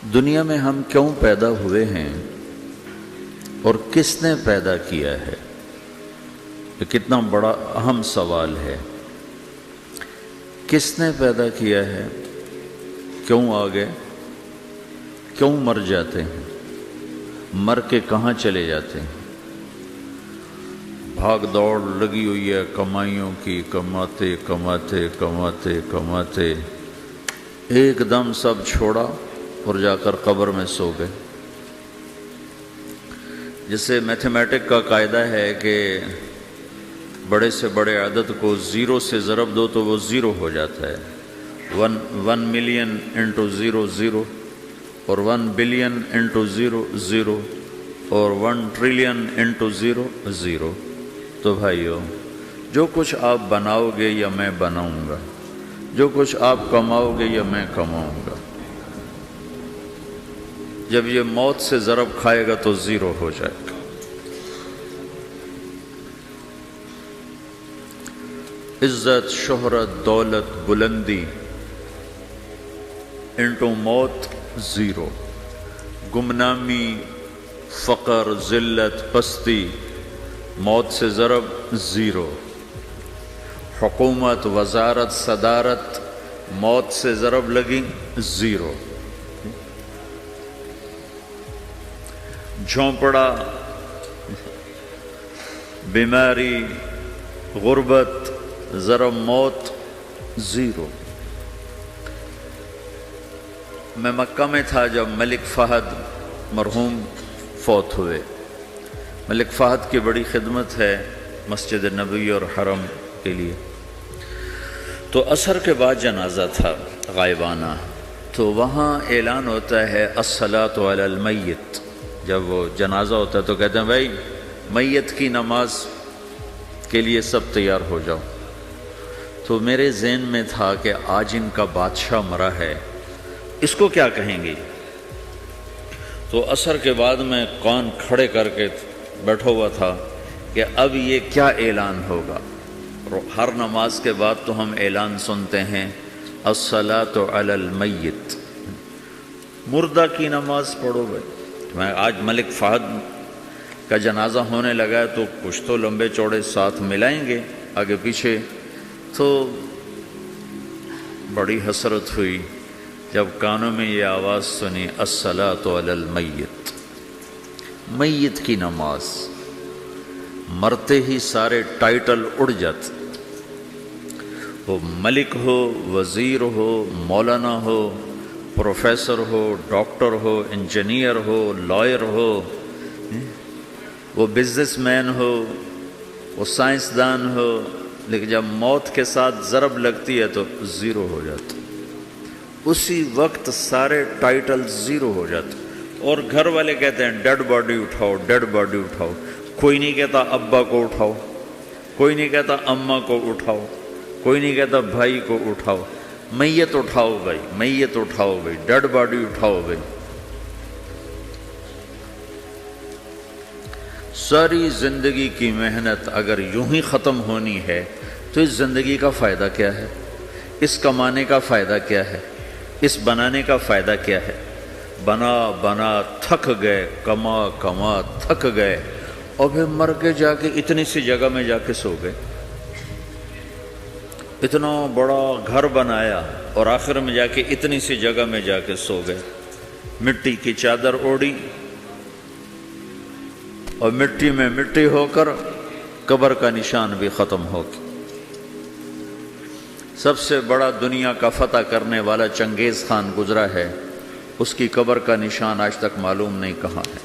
دنیا میں ہم کیوں پیدا ہوئے ہیں اور کس نے پیدا کیا ہے؟ یہ کتنا بڑا اہم سوال ہے۔ کس نے پیدا کیا ہے؟ کیوں آ گئے؟ کیوں مر جاتے ہیں؟ مر کے کہاں چلے جاتے ہیں؟ بھاگ دوڑ لگی ہوئی ہے کمائیوں کی، کماتے کماتے کماتے کماتے ایک دم سب چھوڑا اور جا کر قبر میں سو گئے۔ جیسے میتھمیٹک کا قاعدہ ہے کہ بڑے سے بڑے عدد کو زیرو سے ضرب دو تو وہ زیرو ہو جاتا ہے۔ 1 ملین انٹو زیرو زیرو، اور 1 بلین انٹو زیرو زیرو، اور 1 ٹریلین انٹو زیرو زیرو۔ تو بھائیو، جو کچھ آپ بناؤ گے یا میں بناؤں گا، جو کچھ آپ کماؤ گے یا میں کماؤں گا، جب یہ موت سے ضرب کھائے گا تو زیرو ہو جائے گا۔ عزت، شہرت، دولت، بلندی انٹو موت زیرو، گمنامی، فقر، ذلت، پستی موت سے ضرب زیرو، حکومت، وزارت، صدارت موت سے ضرب لگی زیرو، جھونپڑا، بیماری، غربت ضرب موت زیرو۔ میں مکہ میں تھا جب ملک فہد مرحوم فوت ہوئے۔ ملک فہد کی بڑی خدمت ہے مسجد نبوی اور حرم کے لیے۔ تو عصر کے بعد جنازہ تھا غائبانہ، تو وہاں اعلان ہوتا ہے الصلاۃ علی المیت۔ جب وہ جنازہ ہوتا ہے تو کہتے ہیں بھائی میت کی نماز کے لیے سب تیار ہو جاؤ۔ تو میرے ذہن میں تھا کہ آج ان کا بادشاہ مرا ہے، اس کو کیا کہیں گے؟ تو عصر کے بعد میں کان کھڑے کر کے بیٹھا ہوا تھا کہ اب یہ کیا اعلان ہوگا۔ ہر نماز کے بعد تو ہم اعلان سنتے ہیں الصلاۃ علی المیت، مردہ کی نماز پڑھو بھائی۔ میں آج ملک فہد کا جنازہ ہونے لگا ہے تو کچھ تو لمبے چوڑے ساتھ ملائیں گے آگے پیچھے۔ تو بڑی حسرت ہوئی جب کانوں میں یہ آواز سنی الصلاۃ علی المیت، میت کی نماز۔ مرتے ہی سارے ٹائٹل اڑ جاتے، وہ ملک ہو، وزیر ہو، مولانا ہو، پروفیسر ہو، ڈاکٹر ہو، انجینئر ہو، لائر ہو، وہ بزنس مین ہو، وہ سائنسدان ہو، لیکن جب موت کے ساتھ ضرب لگتی ہے تو زیرو ہو جاتا، اسی وقت سارے ٹائٹل زیرو ہو جاتے۔ اور گھر والے کہتے ہیں ڈیڈ باڈی اٹھاؤ، ڈیڈ باڈی اٹھاؤ۔ کوئی نہیں کہتا ابا کو اٹھاؤ، کوئی نہیں کہتا اماں کو اٹھاؤ، کوئی نہیں کہتا بھائی کو اٹھاؤ۔ میت اٹھاؤ بھائی، میت اٹھاؤ بھائی، ڈیڈ باڈی اٹھاؤ بھائی۔ ساری زندگی کی محنت اگر یوں ہی ختم ہونی ہے تو اس زندگی کا فائدہ کیا ہے؟ اس کمانے کا فائدہ کیا ہے؟ اس بنانے کا فائدہ کیا ہے؟ بنا بنا تھک گئے، کما کما تھک گئے، اور پھر مر کے جا کے اتنی سی جگہ میں جا کے سو گئے۔ اتنا بڑا گھر بنایا اور آخر میں جا کے اتنی سی جگہ میں جا کے سو گئے۔ مٹی کی چادر اوڑھی اور مٹی میں مٹی ہو کر قبر کا نشان بھی ختم ہو گیا۔ سب سے بڑا دنیا کا فتح کرنے والا چنگیز خان گزرا ہے، اس کی قبر کا نشان آج تک معلوم نہیں کہاں ہے۔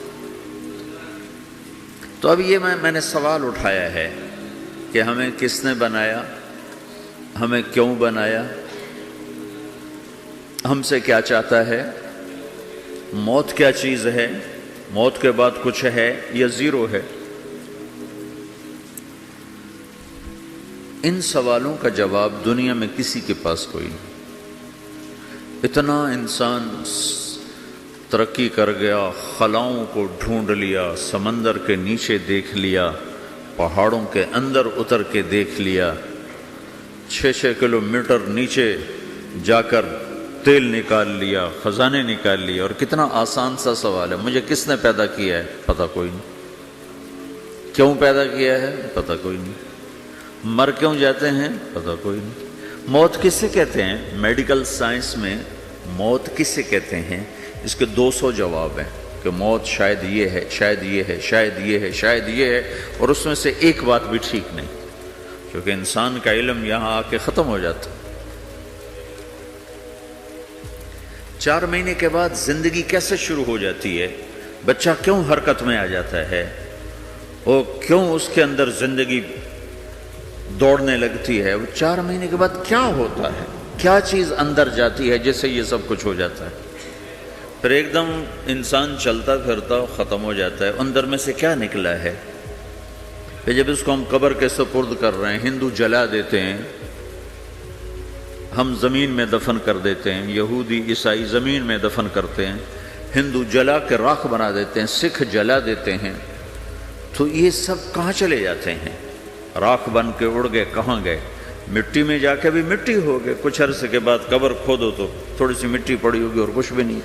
تو اب یہ میں نے سوال اٹھایا ہے کہ ہمیں کس نے بنایا، ہمیں کیوں بنایا، ہم سے کیا چاہتا ہے، موت کیا چیز ہے، موت کے بعد کچھ ہے یا زیرو ہے؟ ان سوالوں کا جواب دنیا میں کسی کے پاس کوئی نہیں۔ اتنا انسان ترقی کر گیا، خلاؤں کو ڈھونڈ لیا، سمندر کے نیچے دیکھ لیا، پہاڑوں کے اندر اتر کے دیکھ لیا، 6 کلومیٹر نیچے جا کر تیل نکال لیا، خزانے نکال لیے، اور کتنا آسان سا سوال ہے، مجھے کس نے پیدا کیا ہے؟ پتہ کوئی نہیں۔ کیوں پیدا کیا ہے؟ پتہ کوئی نہیں۔ مر کیوں جاتے ہیں؟ پتہ کوئی نہیں۔ موت کس سے کہتے ہیں؟ میڈیکل سائنس میں موت کس سے کہتے ہیں؟ اس کے 200 جواب ہیں کہ موت شاید یہ ہے، شاید یہ ہے، شاید یہ ہے، شاید یہ ہے، اور اس میں سے ایک بات بھی ٹھیک نہیں، کیونکہ انسان کا علم یہاں آ کے ختم ہو جاتا ہے۔ 4 مہینے کے بعد زندگی کیسے شروع ہو جاتی ہے؟ بچہ کیوں حرکت میں آ جاتا ہے؟ اور کیوں اس کے اندر زندگی دوڑنے لگتی ہے؟ وہ 4 مہینے کے بعد کیا ہوتا ہے؟ کیا چیز اندر جاتی ہے جس سے یہ سب کچھ ہو جاتا ہے؟ پھر ایک دم انسان چلتا پھرتا ختم ہو جاتا ہے، اندر میں سے کیا نکلا ہے؟ پھر جب اس کو ہم قبر کے سپرد کر رہے ہیں، ہندو جلا دیتے ہیں، ہم زمین میں دفن کر دیتے ہیں، یہودی عیسائی زمین میں دفن کرتے ہیں، ہندو جلا کے راکھ بنا دیتے ہیں، سکھ جلا دیتے ہیں، تو یہ سب کہاں چلے جاتے ہیں؟ راکھ بن کے اڑ گئے، کہاں گئے؟ مٹی میں جا کے بھی مٹی ہو گئے، کچھ عرصے کے بعد قبر کھودو تو تھوڑی سی مٹی پڑی ہوگی اور کچھ بھی نہیں۔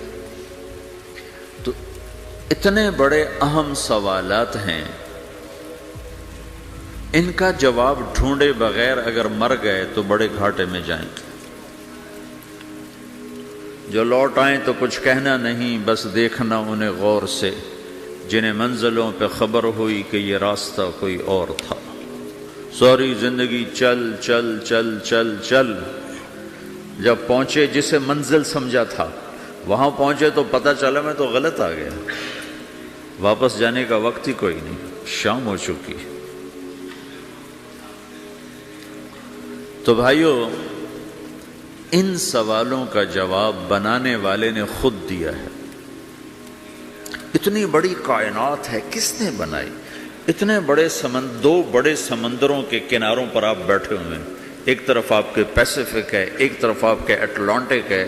تو اتنے بڑے اہم سوالات ہیں، ان کا جواب ڈھونڈے بغیر اگر مر گئے تو بڑے گھاٹے میں جائیں گے۔ جو لوٹ آئیں تو کچھ کہنا نہیں، بس دیکھنا انہیں غور سے، جنہیں منزلوں پہ خبر ہوئی کہ یہ راستہ کوئی اور تھا۔ ساری زندگی چل چل چل چل چل، جب پہنچے جسے منزل سمجھا تھا وہاں پہنچے تو پتہ چلا میں تو غلط آ گیا، واپس جانے کا وقت ہی کوئی نہیں، شام ہو چکی۔ تو بھائیو، ان سوالوں کا جواب بنانے والے نے خود دیا ہے۔ اتنی بڑی کائنات ہے، کس نے بنائی؟ اتنے بڑے دو بڑے سمندروں کے کناروں پر آپ بیٹھے ہوئے ہیں، ایک طرف آپ کے پیسیفک ہے، ایک طرف آپ کے اٹلانٹک ہے،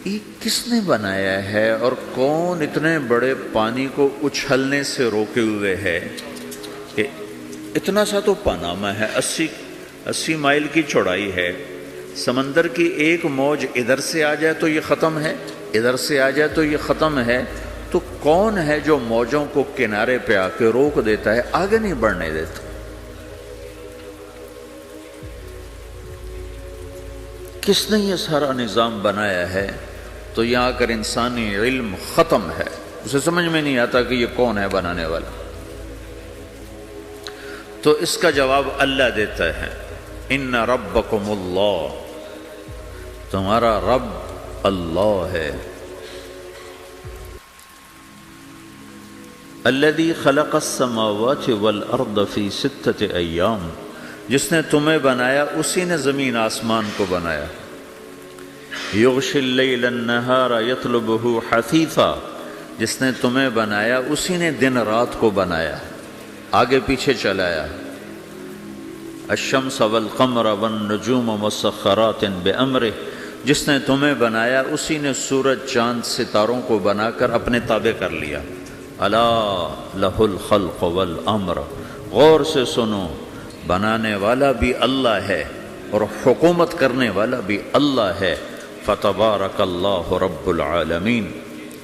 یہ کس نے بنایا ہے؟ اور کون اتنے بڑے پانی کو اچھلنے سے روکے ہوئے ہے کہ اتنا سا تو پاناما ہے، 80 مائل کی چوڑائی ہے، سمندر کی ایک موج ادھر سے آ جائے تو یہ ختم ہے، ادھر سے آ جائے تو یہ ختم ہے، تو کون ہے جو موجوں کو کنارے پہ آ کے روک دیتا ہے، آگے نہیں بڑھنے دیتا؟ کس نے یہ سارا نظام بنایا ہے؟ تو یہاں کر انسانی علم ختم ہے، اسے سمجھ میں نہیں آتا کہ یہ کون ہے بنانے والا۔ تو اس کا جواب اللہ دیتا ہے، ان ربکم اللہ، تمہارا رب اللہ ہے۔ الذی خلق السماوات والارض فی 6 ایام، جس نے تمہیں بنایا اسی نے زمین آسمان کو بنایا۔ یغشی اللیل النہار یطلبہ حثیثا، جس نے تمہیں بنایا اسی نے دن رات کو بنایا، آگے پیچھے چلایا۔ الشمس والقمر والنجوم مسخرات بامرہ، جس نے تمہیں بنایا اسی نے سورج چاند ستاروں کو بنا کر اپنے تابع کر لیا۔ الا لہ الخلق والامر، غور سے سنو، بنانے والا بھی اللہ ہے اور حکومت کرنے والا بھی اللہ ہے۔ فتبارک اللہ رب العالمین،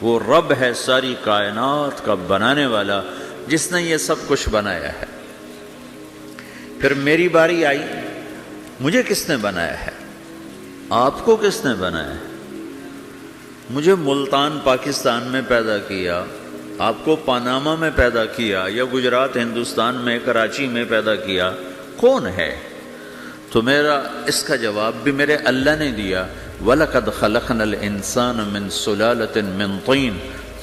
وہ رب ہے ساری کائنات کا بنانے والا، جس نے یہ سب کچھ بنایا ہے۔ پھر میری باری آئی، مجھے کس نے بنایا ہے؟ آپ کو کس نے بنایا ہے؟ مجھے ملتان پاکستان میں پیدا کیا، آپ کو پاناما میں پیدا کیا، یا گجرات ہندوستان میں کراچی میں پیدا کیا، کون ہے؟ تو میرا اس کا جواب بھی میرے اللہ نے دیا۔ وَلَقَدْ خَلَقْنَا الْإِنسَانَ مِنْ سُلَالَةٍ مِّن طِينٍ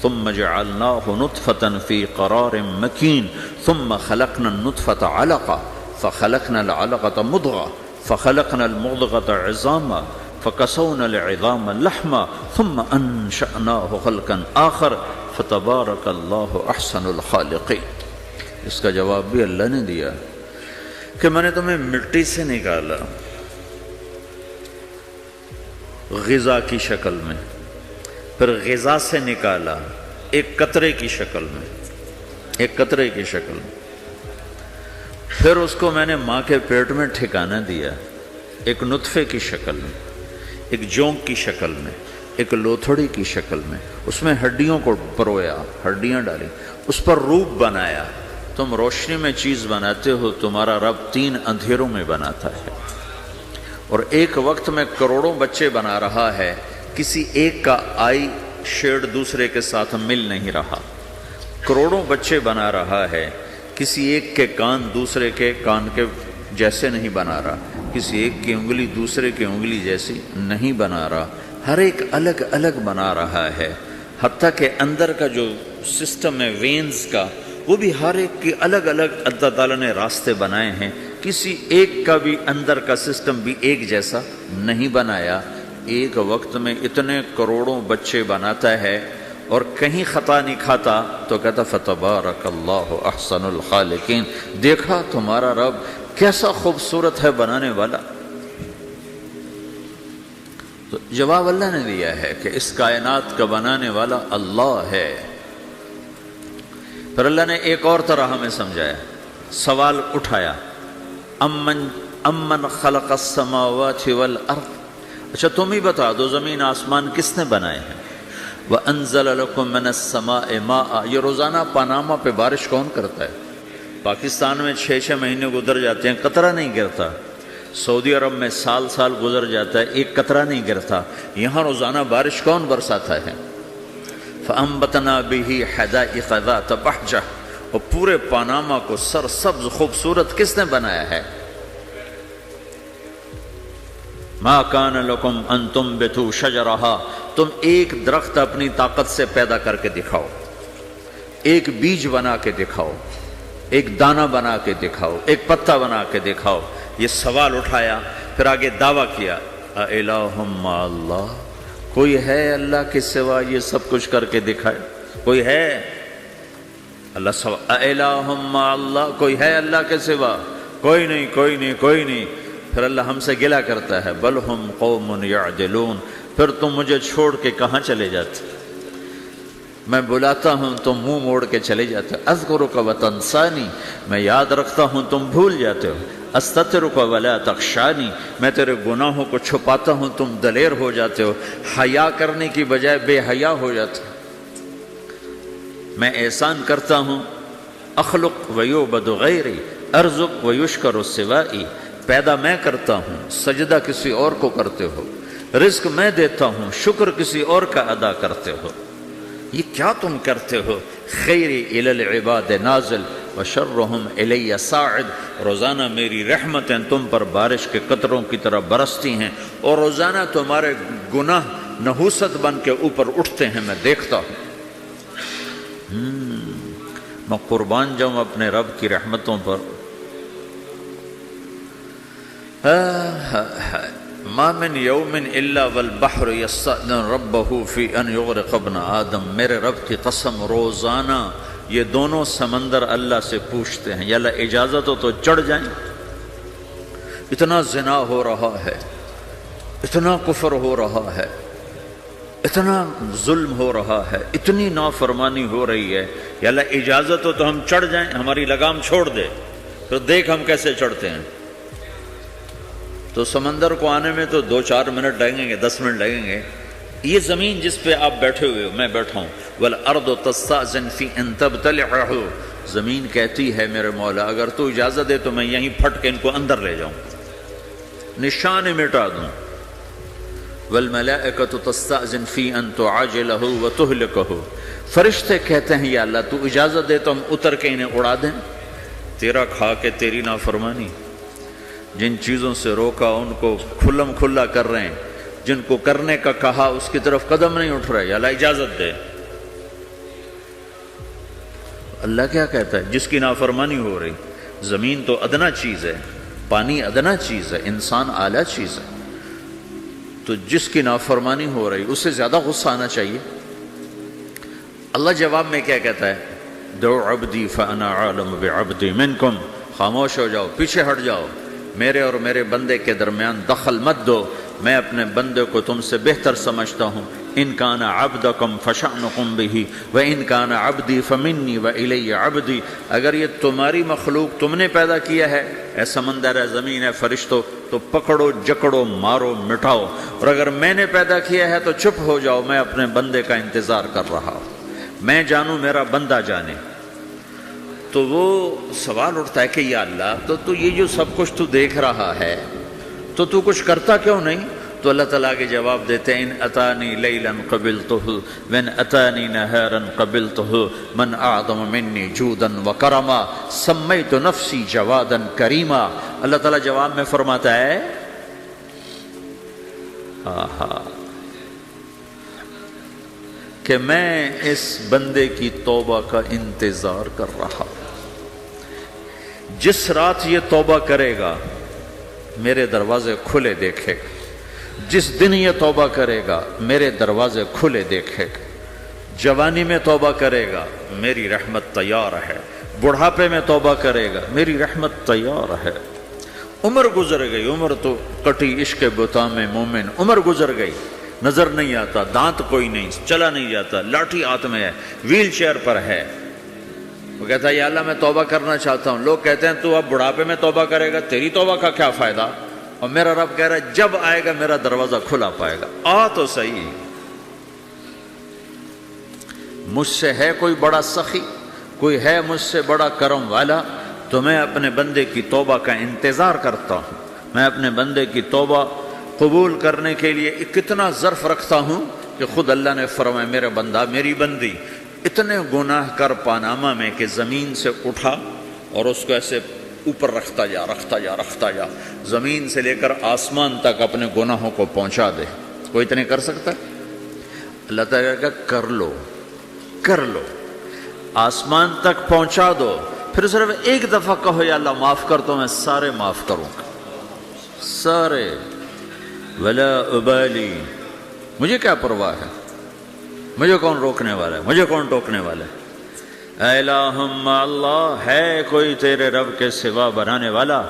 ثُمَّ جَعَلْنَاهُ نُطْفَةً فِي قَرَارٍ مَّكِينٍ ثُمَّ خَلَقْنَا النُّطْفَةَ عَلَقَةً فَخَلَقْنَا الْعَلَقَةَ مُضْغَةً فَخَلَقْنَا الْمُضْغَةَ عِظَامًا فَكَسَوْنَا الْعِظَامَ لَحْمًا ثُمَّ أَنشَأْنَاهُ خَلْقًا آخَرَ فَتَبَارَكَ اللَّهُ أَحْسَنُ الْخَالِقِينَ۔ اس کا جواب بھی اللہ نے دیا کہ میں نے تمہیں مٹی سے نکالا غذا کی شکل میں، پھر غذا سے نکالا ایک قطرے کی شکل میں، ایک قطرے کی شکل میں، پھر اس کو میں نے ماں کے پیٹ میں ٹھکانہ دیا ایک نطفے کی شکل میں، ایک جونک کی شکل میں، ایک لوتھڑی کی شکل میں، اس میں ہڈیوں کو پرویا، ہڈیاں ڈالی، اس پر روپ بنایا۔ تم روشنی میں چیز بناتے ہو، تمہارا رب 3 اندھیروں میں بناتا ہے، اور ایک وقت میں کروڑوں بچے بنا رہا ہے، کسی ایک کا آئی شیڈ دوسرے کے ساتھ مل نہیں رہا، کروڑوں بچے بنا رہا ہے، کسی ایک کے کان دوسرے کے کان کے جیسے نہیں بنا رہا، کسی ایک کی انگلی دوسرے کی انگلی جیسی نہیں بنا رہا، ہر ایک الگ الگ بنا رہا ہے، حتیٰ کہ اندر کا جو سسٹم ہے وینز کا، وہ بھی ہر ایک کی الگ الگ اللہ تعالیٰ نے راستے بنائے ہیں، کسی ایک کا بھی اندر کا سسٹم بھی ایک جیسا نہیں بنایا۔ ایک وقت میں اتنے کروڑوں بچے بناتا ہے اور کہیں خطا نہیں کھاتا، تو کہتا فتبارک اللہ احسن الخالقین، دیکھا تمہارا رب کیسا خوبصورت ہے بنانے والا۔ تو جواب اللہ نے دیا ہے کہ اس کائنات کا بنانے والا اللہ ہے۔ پھر اللہ نے ایک اور طرح ہمیں سمجھایا، سوال اٹھایا، امن خلق السماوات والارض، اچھا تم ہی بتا دو زمین آسمان کس نے بنائے ہیں؟ وَأَنزَلَ لَكُم مِّنَ السَّمَاءِ مَاءً، یہ روزانہ پاناما پہ بارش کون کرتا ہے؟ پاکستان میں 6 مہینے گزر جاتے ہیں، قطرہ نہیں گرتا، سعودی عرب میں سال گزر جاتا ہے، ایک قطرہ نہیں گرتا، یہاں روزانہ بارش کون برساتا ہے؟ فَأَنبَتْنَا بِهِ حَدَائِقَ ذَاتَ بَهْجَةٍ، اور پورے پاناما کو سرسبز خوبصورت کس نے بنایا ہے؟ مَا كَانَ لَكُمْ أَن تُنبِتُوا شَجَرَهَا، تم ایک درخت اپنی طاقت سے پیدا کر کے دکھاؤ، ایک بیج بنا کے دکھاؤ، ایک دانہ بنا کے دکھاؤ، ایک پتا بنا کے دکھاؤ۔ یہ سوال اٹھایا، پھر آگے دعویٰ کیا، اَإِلَٰهٌ مَّعَ اللَّهِ، کوئی ہے اللہ کے سوا یہ سب کچھ کر کے دکھائے؟ کوئی ہے؟ اللہ سوا اِلَٰهٌ مَّعَ اللَّهِ، کوئی ہے اللہ کے سوا؟ کوئی نہیں، کوئی نہیں، کوئی نہیں۔ پھر اللہ ہم سے گلہ کرتا ہے، بل ہم قوم یعدلون، پھر تم مجھے چھوڑ کے کہاں چلے جاتے؟ میں بلاتا ہوں تم منہ موڑ کے چلے جاتے ہو، اذکرک وتنسانی، میں یاد رکھتا ہوں تم بھول جاتے ہو، استترک ولا تخشانی، میں تیرے گناہوں کو چھپاتا ہوں تم دلیر ہو جاتے ہو، حیا کرنے کی بجائے بے حیا ہو جاتے ہو۔ میں احسان کرتا ہوں، اخلق ویعبد غیری، ارزق ویشکر سوائی، پیدا میں کرتا ہوں، سجدہ کسی اور کو کرتے ہو، رزق میں دیتا ہوں، شکر کسی اور کا ادا کرتے ہو، یہ کیا تم کرتے ہو؟ خیری الی العباد نازل وشرہم الی صاعد، روزانہ میری رحمتیں تم پر بارش کے قطروں کی طرح برستی ہیں، اور روزانہ تمہارے گناہ نحوست بن کے اوپر اٹھتے ہیں، میں دیکھتا ہوں۔ میں قربان جاؤں اپنے رب کی رحمتوں پر۔ ما من یوم الا والبحر یستأذن ربہ فی ان یغرق ابن آدم، میرے رب کی قسم روزانہ یہ دونوں سمندر اللہ سے پوچھتے ہیں، یا اللہ اجازت ہو تو چڑھ جائیں، اتنا زنا ہو رہا ہے، اتنا کفر ہو رہا ہے، اتنا ظلم ہو رہا ہے، اتنی نافرمانی ہو رہی ہے، یا اللہ اجازت ہو تو ہم چڑھ جائیں، ہماری لگام چھوڑ دے، تو دیکھ ہم کیسے چڑھتے ہیں۔ تو سمندر کو آنے میں تو 2-4 منٹ لگیں گے، 10 منٹ لگیں گے۔ یہ زمین جس پہ آپ بیٹھے ہوئے ہو، میں بیٹھا ہوں، وَالْأَرْضُ تَسْتَأْذِنُ فِي أَن تَبْتَلِعَهُ، زمین کہتی ہے میرے مولا اگر تو اجازت دے تو میں یہیں پھٹ کے ان کو اندر لے جاؤں، نشان مٹا دوں۔ وَالْمَلَائِكَةُ تَسْتَأْذِنُ فِي أَن تُعَاجِلَهُ وَتُهْلِكَهُ، فرشتے کہتے ہیں یا اللہ تو اجازت دے تو ہم اتر کے انہیں اڑا دیں، تیرا کھا کے تیری نافرمانی، جن چیزوں سے روکا ان کو کھلم کھلا کر رہے ہیں، جن کو کرنے کا کہا اس کی طرف قدم نہیں اٹھ رہے، یا اللہ اجازت دے۔ اللہ کیا کہتا ہے؟ جس کی نافرمانی ہو رہی، زمین تو ادنا چیز ہے، پانی ادنا چیز ہے، انسان اعلیٰ چیز ہے، تو جس کی نافرمانی ہو رہی اس سے زیادہ غصہ آنا چاہیے۔ اللہ جواب میں کیا کہتا ہے؟ دعو عبدی فانا عالم بعبدی منکم، خاموش ہو جاؤ، پیچھے ہٹ جاؤ، میرے اور میرے بندے کے درمیان دخل مت دو، میں اپنے بندے کو تم سے بہتر سمجھتا ہوں، ان کان عبدکم فشأنکم بہ وان کان عبدی فمنی والی عبدی، اگر یہ تمہاری مخلوق تم نے پیدا کیا ہے، اے سمندر ہے، زمین ہے، فرشتوں، تو پکڑو جکڑو مارو مٹاؤ، اور اگر میں نے پیدا کیا ہے تو چپ ہو جاؤ، میں اپنے بندے کا انتظار کر رہا ہوں، میں جانوں میرا بندہ جانے۔ تو وہ سوال اٹھتا ہے کہ یا اللہ، تو یہ جو سب کچھ تو دیکھ رہا ہے تو کچھ کرتا کیوں نہیں؟ تو اللہ تعالیٰ کے جواب دیتے ہیں، ان اتانی لیلا قبلتہ وان اتانی نہارا قبلتہ من اعظم منی جودا وکرما سمیت نفسی جوادا کریما۔ اللہ تعالیٰ جواب میں فرماتا ہے کہ میں اس بندے کی توبہ کا انتظار کر رہا ہوں، جس رات یہ توبہ کرے گا میرے دروازے کھلے دیکھے گا، جس دن یہ توبہ کرے گا میرے دروازے کھلے دیکھے گا، جوانی میں توبہ کرے گا میری رحمت تیار ہے، بڑھاپے میں توبہ کرے گا میری رحمت تیار ہے۔ عمر گزر گئی، عمر تو کٹی عشق بتا میں مومن، عمر گزر گئی، نظر نہیں آتا، دانت کوئی نہیں، چلا نہیں جاتا، لاٹھی ہاتھ میں ہے، ویل چیئر پر ہے، وہ کہتا ہے یا اللہ میں توبہ کرنا چاہتا ہوں۔ لوگ کہتے ہیں تو اب بڑھاپے میں توبہ کرے گا، تیری توبہ کا کیا فائدہ؟ اور میرا رب کہہ رہا ہے جب آئے گا میرا دروازہ کھلا پائے گا، آ تو صحیح۔ مجھ سے ہے کوئی بڑا سخی، کوئی ہے مجھ سے بڑا کرم والا، تو میں اپنے بندے کی توبہ کا انتظار کرتا ہوں، میں اپنے بندے کی توبہ قبول کرنے کے لیے کتنا ظرف رکھتا ہوں کہ خود اللہ نے فرمایا میرا بندہ میری بندی اتنے گناہ کر پاناما میں کہ زمین سے اٹھا اور اس کو ایسے اوپر رکھتا جا، زمین سے لے کر آسمان تک اپنے گناہوں کو پہنچا دے۔ کوئی اتنے کر سکتا ہے؟ اللہ تعالیٰ کا کر لو، آسمان تک پہنچا دو، پھر صرف ایک دفعہ کہو یا اللہ معاف کر تو میں سارے معاف کروں گا، سارے، ولا ابالی، مجھے کیا پرواہ ہے، مجھے کون روکنے والا ہے، مجھے کون ٹوکنے والا ہے۔ اے الہم اللہ، ہے کوئی تیرے رب کے سوا بنانے والا؟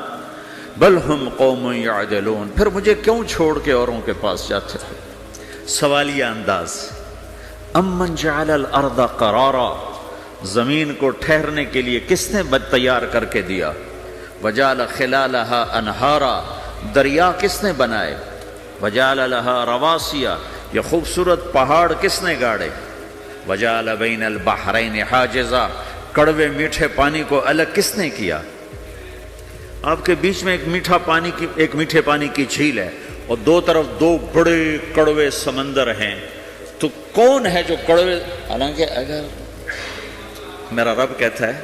بل ہم قوم یعدلون، پھر مجھے کیوں چھوڑ کے اوروں کے پاس جاتے ہیں؟ سوالیہ انداز۔ امن جعل الارض قرارا، زمین کو ٹھہرنے کے لیے کس نے تیار کر کے دیا؟ وجعل خلالہا انہارا، دریا کس نے بنائے؟ وجعل لہا رواسیا، یہ خوبصورت پہاڑ کس نے گاڑے؟ وجعل بین البحرین حاجزا، کڑوے میٹھے پانی کو الگ کس نے کیا؟ آپ کے بیچ میں ایک میٹھے پانی کی جھیل ہے اور دو طرف دو بڑے کڑوے سمندر ہیں، تو کون ہے جو کڑوے؟ حالانکہ اگر میرا رب کہتا ہے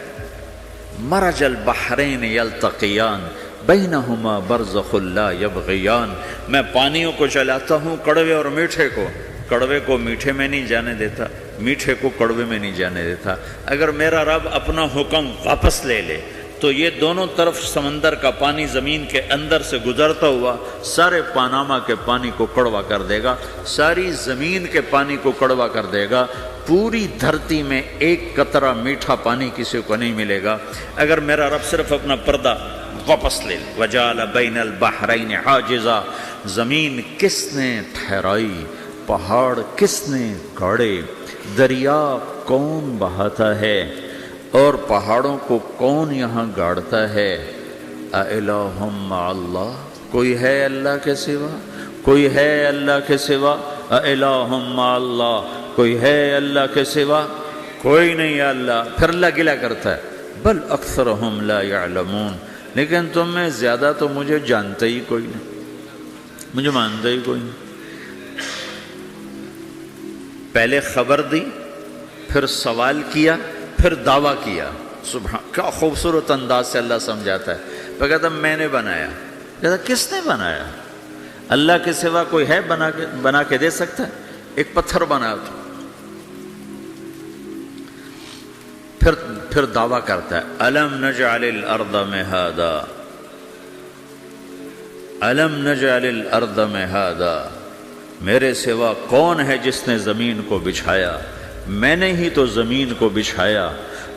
مرج البحرین یلتقیان بینہما برزخ لا یبغیان، میں پانیوں کو چلاتا ہوں، کڑوے اور میٹھے کو، کڑوے کو میٹھے میں نہیں جانے دیتا، میٹھے کو کڑوے میں نہیں جانے دیتا۔ اگر میرا رب اپنا حکم واپس لے لے تو یہ دونوں طرف سمندر کا پانی زمین کے اندر سے گزرتا ہوا سارے پاناما کے پانی کو کڑوا کر دے گا، ساری زمین کے پانی کو کڑوا کر دے گا، پوری دھرتی میں ایک قطرہ میٹھا پانی کسی کو نہیں ملے گا اگر میرا رب صرف اپنا پردہ واپس لے لے۔ وجعل بین البحرین حاجزا، زمین کس نے ٹھہرائی، پہاڑ کس نے گاڑے، دریا کون بہاتا ہے اور پہاڑوں کو کون یہاں گاڑتا ہے؟ اِلٰہٌ مع اللہ، کوئی ہے اللہ کے سوا؟ کوئی ہے اللہ کے سوا؟ اِلٰہٌ مع اللہ، کوئی ہے اللہ کے سوا؟ کوئی نہیں ہے اللہ۔ پھر اللہ گلہ کرتا ہے بل اکثرہم لا یعلمون، لیکن تم میں زیادہ تو مجھے جانتے ہی کوئی نہیں، مجھے مانتے ہی کوئی نہیں۔ پہلے خبر دی، پھر سوال کیا، پھر دعویٰ کیا۔ سبحان، کیا خوبصورت انداز سے اللہ سمجھاتا ہے۔ پھر کہتا میں نے بنایا، کہتا کس نے بنایا؟ اللہ کے سوا کوئی ہے بنا کے دے سکتا ہے؟ ایک پتھر بنا تو پھر دعویٰ کرتا ہے الم نجعل الارض مہادا، الم نجعل الارض مہادا، میرے سوا کون ہے جس نے زمین کو بچھایا؟ میں نے ہی تو زمین کو بچھایا۔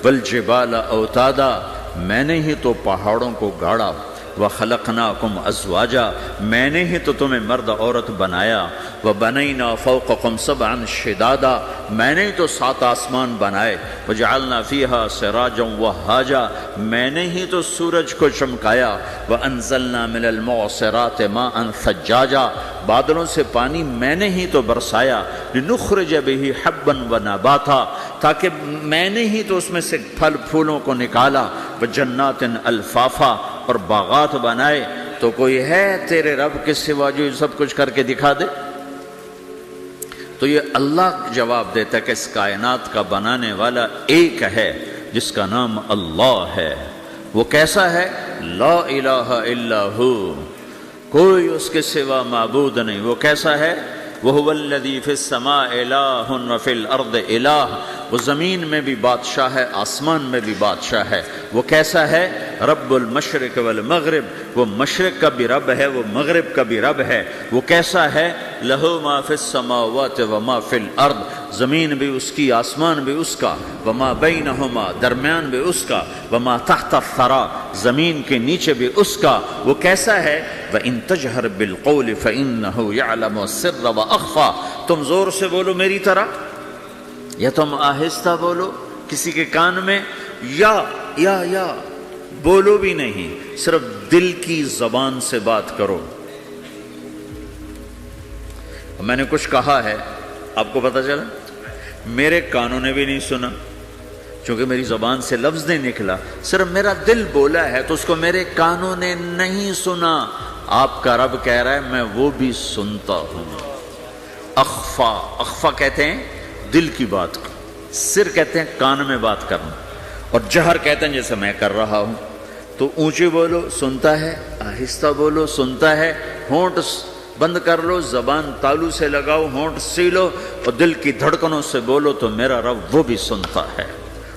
والجبال اوتادا، میں نے ہی تو پہاڑوں کو گاڑا۔ وَخَلَقْنَاكُمْ أَزْوَاجًا، میں نے ہی تو تمہیں مرد عورت بنایا، وَبَنَيْنَا فَوْقَكُمْ سَبْعًا شِدَادًا، میں نے ہی تو 7 آسمان بنائے، وَجَعَلْنَا فِيهَا سِرَاجًا وَهَّاجًا، میں نے ہی تو سورج کو چمکایا، وَأَنزَلْنَا مِنَ الْمُعْصِرَاتِ مَاءً ثَجَّاجًا، بادلوں سے پانی میں نے ہی تو برسایا، لِنُخْرِجَ بِهِ حَبًّا وَنَبَاتًا، تاکہ میں نے ہی تو اس میں سے پھل پھولوں کو نکالا، وَجَنَّاتٍ الْفَافًا، اور باغات بنائے۔ تو کوئی ہے تیرے رب کے سوا جو سب کچھ کر کے دکھا دے؟ تو یہ اللہ جواب دیتا ہے کہ اس کائنات کا بنانے والا ایک ہے جس کا نام اللہ ہے۔ وہ کیسا ہے؟ لا الہ الا ہو، کوئی اس کے سوا معبود نہیں۔ وہ کیسا ہے؟ وَهُوَ الَّذِي فِي السَّمَاءِ إِلَٰهٌ وَفِي الْأَرْضِ إِلَٰهٌ، وہ زمین میں بھی بادشاہ ہے، آسمان میں بھی بادشاہ ہے۔ وہ کیسا ہے؟ رب المشرق والمغرب، وہ مشرق کا بھی رب ہے، وہ مغرب کا بھی رب ہے۔ وہ کیسا ہے؟ لَهُ مَا فِي السَّمَاوَاتِ وَمَا فِي الْأَرْضِ، زمین بھی اس کی، آسمان بھی اس کا، وَمَا بَيْنَهُمَا، درمیان بھی اس کا، وَمَا تَحْتَ الثَّرَىٰ، زمین کے نیچے بھی اس کا۔ وہ کیسا ہے؟ وَإِن تَجْهَرْ بِالْقَوْلِ فَإِنَّهُ يَعْلَمُ السِّرَّ وَأَخْفَىٰ، تم زور سے بولو میری طرح، یا تم آہستہ بولو کسی کے کان میں، یا بولو بھی نہیں، صرف دل کی زبان سے بات کرو۔ میں نے کچھ کہا ہے، آپ کو پتہ چلا؟ میرے کانوں نے بھی نہیں سنا، چونکہ میری زبان سے لفظ نہیں نکلا، صرف میرا دل بولا ہے تو اس کو میرے کانوں نے نہیں سنا۔ آپ کا رب کہہ رہا ہے میں وہ بھی سنتا ہوں۔ اخفا کہتے ہیں دل کی بات کو، سر کہتے ہیں کان میں بات کرنا، اور جہر کہتے ہیں جیسے میں کر رہا ہوں۔ تو اونچی بولو سنتا ہے، آہستہ بولو سنتا ہے، ہونٹ بند کر لو، زبان تالو سے لگاؤ، ہونٹ سیلو، اور دل کی دھڑکنوں سے بولو تو میرا رب وہ بھی سنتا ہے۔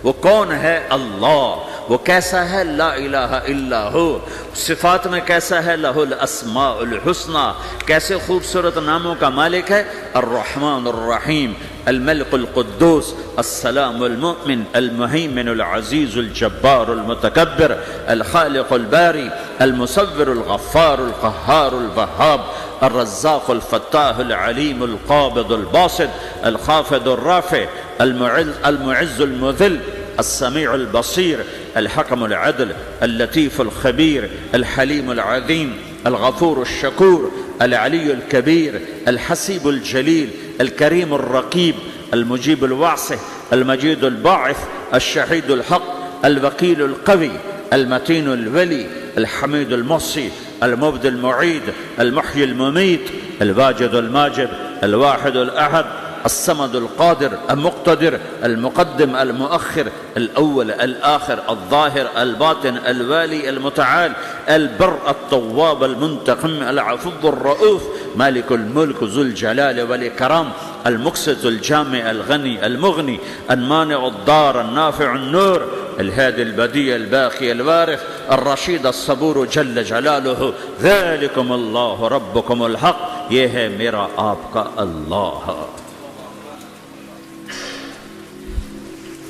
وہ کون ہے؟ اللہ۔ وہ کیسا ہے؟ لا الہ الا ہو۔ صفات میں کیسا ہے؟ لہ الاسماء الحسنی، کیسے خوبصورت ناموں کا مالک ہے؟ الرحمن الرحیم، الملک القدوس، السلام المؤمن، المہیمن العزیز الجبار المتکبر، الخالق الباری، المصور الغفار القہار الوہاب، الرزاق الفتاح العلیم القابض الباسط، الخافض الرافع، المعز المذل، السميع البصير، الحكم العدل، اللطيف الخبير، الحليم العظيم، الغفور الشكور، العلي الكبير، الحسيب الجليل، الكريم الرقيب، المجيب الواسع، المجيد الباعث، الشهيد الحق، الوكيل القوي، المتين الولي، الحميد المحصي، المبدي المعيد، المحيي المميت، الواجد الماجد، الواحد الأحد، الصمد القادر المقتدر، المقدم المؤخر، الأول الآخر، الظاهر الباطن، الوالي المتعال، البر التواب المنتقم، العفو الرؤوف، مالك الملك ذو الجلال والإكرام، المقسط الجامع الغني المغني، المانع الضار النافع النور، الهادي البديع الباقي الوارث، الرشيد الصبور جل جلاله، ذلكم الله ربكم الحق، یہ ہے میرا آپ کا اللہ۔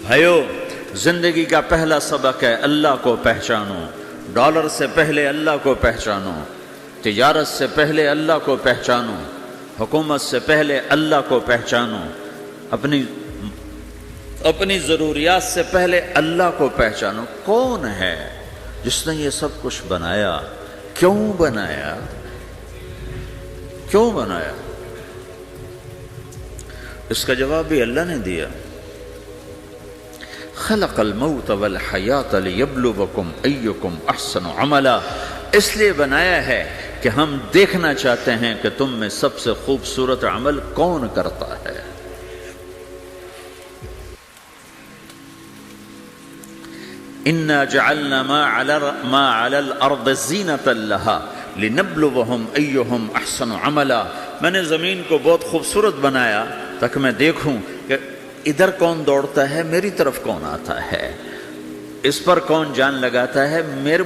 بھائیو، زندگی کا پہلا سبق ہے اللہ کو پہچانو۔ ڈالر سے پہلے اللہ کو پہچانو، تجارت سے پہلے اللہ کو پہچانو، حکومت سے پہلے اللہ کو پہچانو، اپنی ضروریات سے پہلے اللہ کو پہچانو۔ کون ہے جس نے یہ سب کچھ بنایا؟ کیوں بنایا؟ کیوں بنایا؟ اس کا جواب بھی اللہ نے دیا۔ خلق الموت والحیات لیبلوکم ایکم احسن عملا، اس لیے بنایا ہے کہ ہم دیکھنا چاہتے ہیں کہ تم میں سب سے خوبصورت عمل کون کرتا ہے۔ انا جعلنا ما علی الارض زینۃ لها لنبلوہم ایہم احسن عملا، میں نے زمین کو بہت خوبصورت بنایا تاکہ میں دیکھوں کہ ادھر کون دوڑتا ہے، میری طرف کون آتا ہے، اس پر کون جان لگاتا ہے،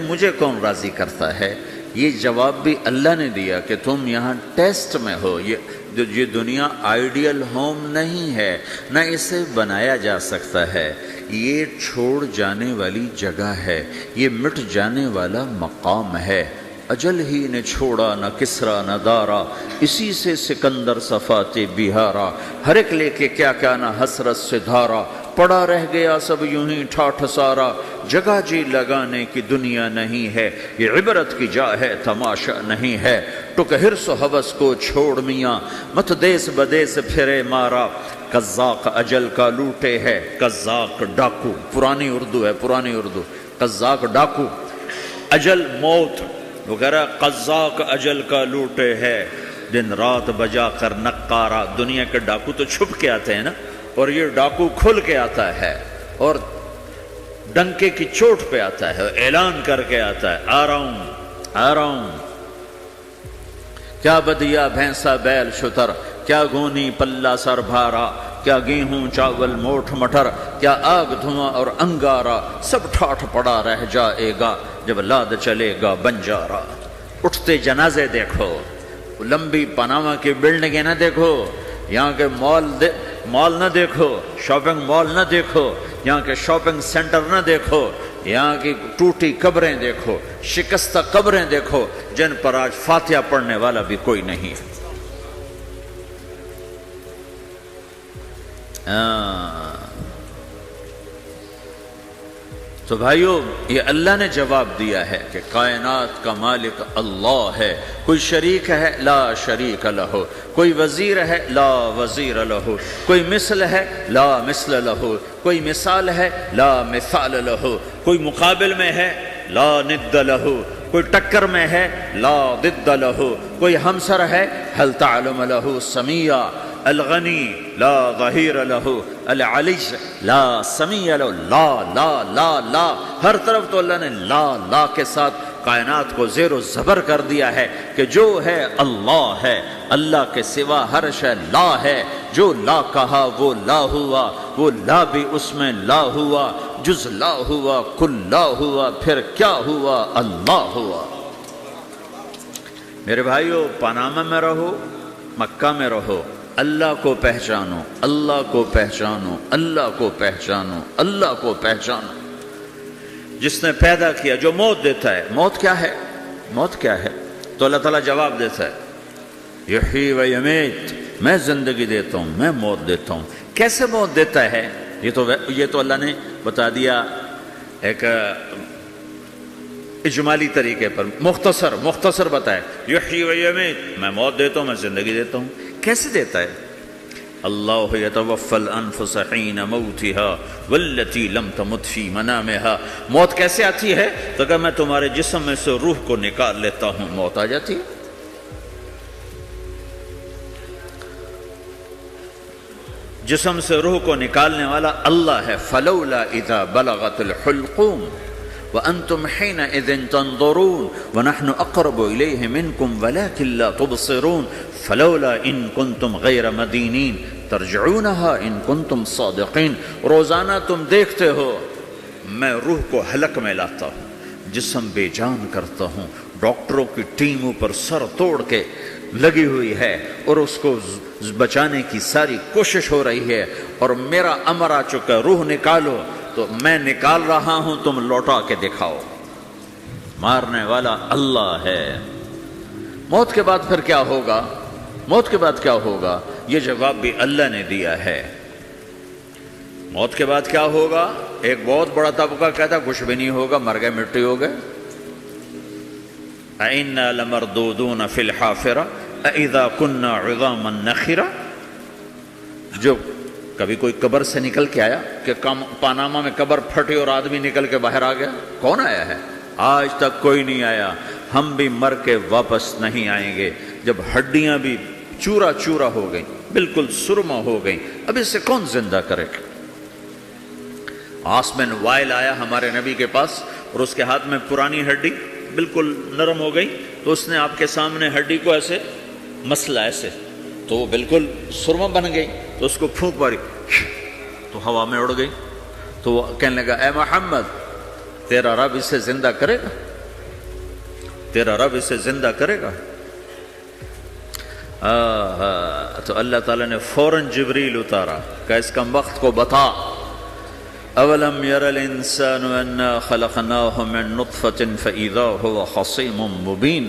مجھے کون راضی کرتا ہے۔ یہ جواب بھی اللہ نے دیا کہ تم یہاں ٹیسٹ میں ہو، یہ یہ دنیا آئیڈیل ہوم نہیں ہے، نہ اسے بنایا جا سکتا ہے، یہ چھوڑ جانے والی جگہ ہے، یہ مٹ جانے والا مقام ہے۔ اجل ہی نے چھوڑا نہ کسرا نہ دارا، اسی سے سکندر صفات بہارا، ہر ایک لے کے کیا کیا نہ حسرت سے دھارا، پڑا رہ گیا سب یوں ہی ٹھاٹھ سارا، جگہ جی لگانے کی دنیا نہیں ہے، یہ عبرت کی جا ہے تماشا نہیں ہے، ٹک حرص و ہوس کو چھوڑ میاں، مت دیس بدیس پھرے مارا، قزاق اجل کا لوٹے ہے، قزاق ڈاکو، پرانی اردو ہے، پرانی اردو، قزاق ڈاکو، اجل موت وغیرہ، قزاق اجل کا لوٹے ہے، دن رات بجا کر نقارا، دنیا کے ڈاکو تو چھپ کے آتے ہیں نا، اور یہ ڈاکو کھل کے آتا ہے اور ڈنکے کی چوٹ پہ آتا ہے، اعلان کر کے آتا ہے، آ رہا ہوں آ رہا ہوں۔ کیا بدیا بھینسا بیل شتر، کیا گونی پلہ سر بھارا، کیا گیہوں چاول موٹھ مٹر، کیا آگ دھواں اور انگارا، سب ٹھاٹھ پڑا رہ جائے گا جب لاد چلے گا بنجارا۔ اٹھتے جنازے دیکھو، لمبی پاناما کی بلڈنگیں نہ دیکھو، یہاں کے مال نہ دیکھو، شاپنگ مال نہ دیکھو، یہاں کے شاپنگ سینٹر نہ دیکھو، یہاں کی ٹوٹی قبریں دیکھو، شکستہ قبریں دیکھو، جن پر آج فاتحہ پڑھنے والا بھی کوئی نہیں ہے۔ تو بھائیو، یہ اللہ نے جواب دیا ہے کہ کائنات کا مالک اللہ ہے، کوئی شریک ہے لا شریک لہو، کوئی وزیر ہے لا وزیر لہو، کوئی مثل ہے لا مثل لہو، کوئی مثال ہے لا مثال لہو، کوئی مقابل میں ہے لا ند لہو، کوئی ٹکر میں ہے لا ضد لہو، کوئی ہمسر ہے هل تعلم لہو سمیہ، الغنی لا ظہیر لہو، العلی لا سمیع لہو، لا لا لا لا، ہر طرف تو اللہ نے لا لا کے ساتھ کائنات کو زیر و زبر کر دیا ہے کہ جو ہے اللہ ہے، اللہ کے سوا ہر شے لا ہے، جو لا کہا وہ لا ہوا، وہ لا بھی اس میں لا ہوا، جز لا ہوا کل لا ہوا، پھر کیا ہوا؟ اللہ ہوا۔ میرے بھائیو، پاناما میں رہو، مکہ میں رہو، اللہ کو پہچانو، اللہ کو پہچانو، اللہ کو پہچانو، اللہ کو پہچانو۔ جس نے پیدا کیا، جو موت دیتا ہے، موت کیا ہے؟ موت کیا ہے؟ تو اللہ تعالیٰ جواب دیتا ہے، یحیی و یمیت، میں زندگی دیتا ہوں، میں موت دیتا ہوں۔ کیسے موت دیتا ہے؟ یہ تو اللہ نے بتا دیا ایک اجمالی طریقے پر، مختصر بتائے، یحیی و یمیت، میں موت دیتا ہوں، میں زندگی دیتا ہوں۔ کیسے دیتا ہے؟ اللہ یتوفی الانفس حین موتها والتی لم تمت فی منامها۔ موت کیسے آتی ہے؟ تو کہ میں تمہارے جسم میں سے روح کو نکال لیتا ہوں، موت آ جاتی ہے۔ جسم سے روح کو نکالنے والا اللہ ہے۔ فلولا اذا بلغت الحلقوم وَأَنْتُمْ حِينَئِذٍ تَنْظُرُونَ وَنَحْنُ أَقْرَبُ إِلَيْهِ مِنْكُمْ وَلَكِنْ لَا تُبْصِرُونَ فَلَوْلَا إِن كُنْتُمْ غَيْرَ مَدِينِينَ تَرْجِعُونَهَا إِن كُنْتُمْ صَادِقِينَ۔ روزانہ تم دیکھتے ہو میں روح کو حلق میں لاتا ہوں، جسم بے جان کرتا ہوں، ڈاکٹروں کی ٹیم اوپر سر توڑ کے لگی ہوئی ہے اور اس کو بچانے کی ساری کوشش ہو رہی ہے، اور میرا امر آ چکا، روح نکالو، تو میں نکال رہا ہوں، تم لوٹا کے دکھاؤ۔ مارنے والا اللہ ہے۔ موت کے بعد پھر کیا ہوگا؟ موت کے بعد کیا ہوگا؟ یہ جواب بھی اللہ نے دیا ہے۔ موت کے بعد کیا ہوگا؟ ایک بہت بڑا طبقہ کہتا کچھ بھی نہیں ہوگا، مر گئے، مٹی ہو گئے۔ اَإِنَّا لَمَرْدُودُونَ فِي الْحَافِرَةِ اَإِذَا كُنَّا عِظَامًا نَخِرَةً۔ جو کبھی کوئی قبر سے نکل کے آیا کہ پاناما میں قبر پھٹی اور آدمی نکل کے باہر آ گیا؟ کون آیا ہے؟ آج تک کوئی نہیں آیا۔ ہم بھی مر کے واپس نہیں آئیں گے۔ جب ہڈیاں بھی چورا چورا ہو گئیں، بالکل سرما ہو گئیں، اب اس سے کون زندہ کرے گا؟ آسمن وائل آیا ہمارے نبی کے پاس اور اس کے ہاتھ میں پرانی ہڈی بالکل نرم ہو گئی، تو اس نے آپ کے سامنے ہڈی کو ایسے مسلا، ایسے، تو وہ بالکل سرما بن گئی، تو اس کو پھونک ماری تو ہوا میں اڑ گئی۔ تو وہ کہنے لگا، اے محمد، تیرا رب اسے زندہ کرے گا؟ تیرا رب اسے زندہ کرے گا؟ تو اللہ تعالیٰ نے فوراً جبریل اتارا کہ اس کم وقت کو بتا، اولم یر الانسان انا خلقناہ من نطفۃ فاذا هو خصیم مبین،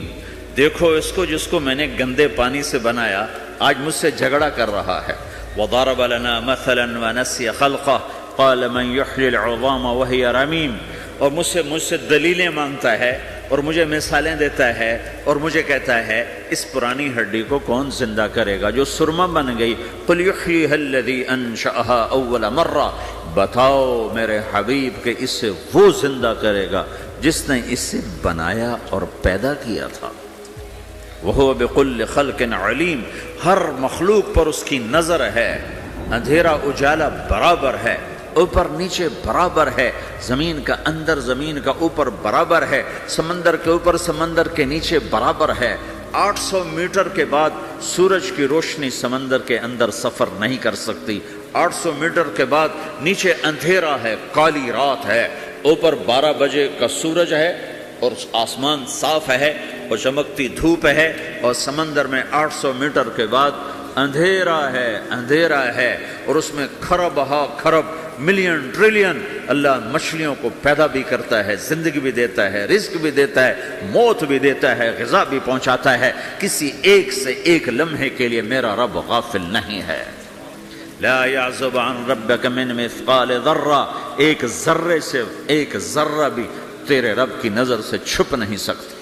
دیکھو اس کو جس کو میں نے گندے پانی سے بنایا آج مجھ سے جھگڑا کر رہا ہے۔ وضرب لنا مثلا ونسی خلقہ قال من یحیی العظام وہی رمیم، اور مجھ سے دلیلیں مانگتا ہے اور مجھے مثالیں دیتا ہے اور مجھے کہتا ہے اس پرانی ہڈی کو کون زندہ کرے گا جو سرما بن گئی۔ قل یحییھا الذی انشأھا اول مرہ، بتاؤ میرے حبیب کہ اسے وہ زندہ کرے گا جس نے اسے بنایا اور پیدا کیا تھا۔ وہو بکل خلق علیم، ہر مخلوق پر اس کی نظر ہے، اندھیرا اجالا برابر ہے، اوپر نیچے برابر ہے، زمین کا اندر زمین کا اوپر برابر ہے، سمندر کے اوپر سمندر کے نیچے برابر ہے۔ 800 میٹر کے بعد سورج کی روشنی سمندر کے اندر سفر نہیں کر سکتی، 800 میٹر کے بعد نیچے اندھیرا ہے، کالی رات ہے، اوپر 12 بجے کا سورج ہے اور آسمان صاف ہے اور چمکتی دھوپ ہے، اور سمندر میں 800 میٹر کے بعد اندھیرا ہے اور اس میں کھرب ہا کھرب ملین ٹریلین اللہ مچھلیوں کو پیدا بھی کرتا ہے، زندگی بھی دیتا ہے، رزق بھی دیتا ہے، موت بھی دیتا ہے، غذا بھی پہنچاتا ہے۔ کسی ایک سے ایک لمحے کے لیے میرا رب غافل نہیں ہے۔ لا يعزب عن ربك من مثقال ذرہ، ایک ذرے سے ایک ذرہ بھی تیرے رب کی نظر سے چھپ نہیں سکتا۔